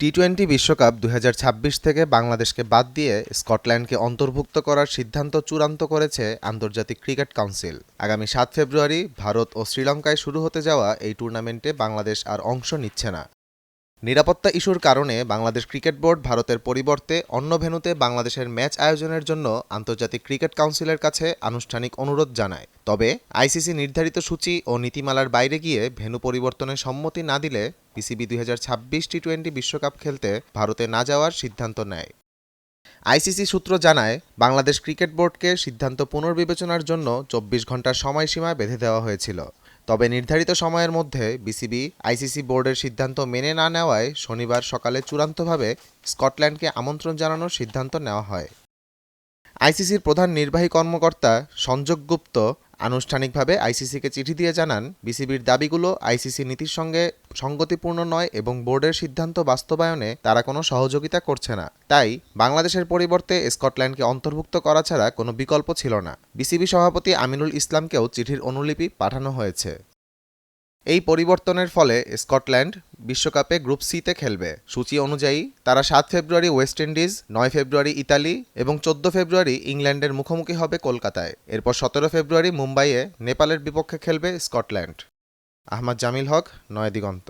T twenty বিশ্বকাপ ২০২৬ থেকে বাংলাদেশকে বাদ দিয়ে স্কটল্যান্ডকে অন্তর্ভুক্ত করার সিদ্ধান্ত চূড়ান্ত করেছে আন্তর্জাতিক ক্রিকেট কাউন্সিল। আগামী ৭ ফেব্রুয়ারি ভারত ও শ্রীলঙ্কায় শুরু হতে যাওয়া এই টুর্নামেন্টে বাংলাদেশ আর অংশ নিচ্ছে না। নিরাপত্তা ইস্যুর কারণে বাংলাদেশ ক্রিকেট বোর্ড ভারতের পরিবর্তে অন্য ভেন্যুতে বাংলাদেশের ম্যাচ আয়োজনের জন্য আন্তর্জাতিক ক্রিকেট কাউন্সিলের কাছে আনুষ্ঠানিক অনুরোধ জানায়। তবে আইসিসি নির্ধারিত সূচি ও নীতিমালার বাইরে গিয়ে ভেন্যু পরিবর্তনে সম্মতি না দিলে বিসিবি ২০২৬ টি-টোয়েন্টি বিশ্বকাপ খেলতে ভারতে না যাওয়ার সিদ্ধান্ত নেয়। আইসিসি সূত্র জানায়, বাংলাদেশ ক্রিকেট বোর্ডকে সিদ্ধান্ত পুনর্বিবেচনার জন্য ২৪ ঘণ্টার সময়সীমা বেঁধে দেওয়া হয়েছিল। তবে নির্ধারিত সময়ের মধ্যে বিসিবি আইসিসি বোর্ডের সিদ্ধান্ত মেনে না নেওয়ায় শনিবার সকালে চূড়ান্তভাবে স্কটল্যান্ডকে আমন্ত্রণ জানানোর সিদ্ধান্ত নেওয়া হয়। আইসিসির প্রধান নির্বাহী কর্মকর্তা সঞ্জয় গুপ্ত আনুষ্ঠানিকভাবে আইসিসিকে চিঠি দিয়ে জানান, বিসিবির দাবিগুলো আইসিসি নীতির সঙ্গে সঙ্গতিপূর্ণ নয় এবং বোর্ডের সিদ্ধান্ত বাস্তবায়নে তারা কোনো সহযোগিতা করছে না। তাই বাংলাদেশের পরিবর্তে স্কটল্যান্ডকে অন্তর্ভুক্ত করা ছাড়া কোনো বিকল্প ছিল না। বিসিবি সভাপতি আমিনুল ইসলামকেও চিঠির অনুলিপি পাঠানো হয়েছে। এই পরিবর্তনের ফলে স্কটল্যান্ড বিশ্বকাপে গ্রুপ সিতে খেলবে। সূচি অনুযায়ী তারা ৭ ফেব্রুয়ারি ওয়েস্ট ইন্ডিজ, ৯ ফেব্রুয়ারি ইতালি এবং ১৪ ফেব্রুয়ারি ইংল্যান্ডের মুখোমুখি হবে কলকাতায়। এরপর ১৭ ফেব্রুয়ারি মুম্বাইয়ে নেপালের বিপক্ষে খেলবে স্কটল্যান্ড। আহমদ জামিল হক, নয়াদিগন্ত।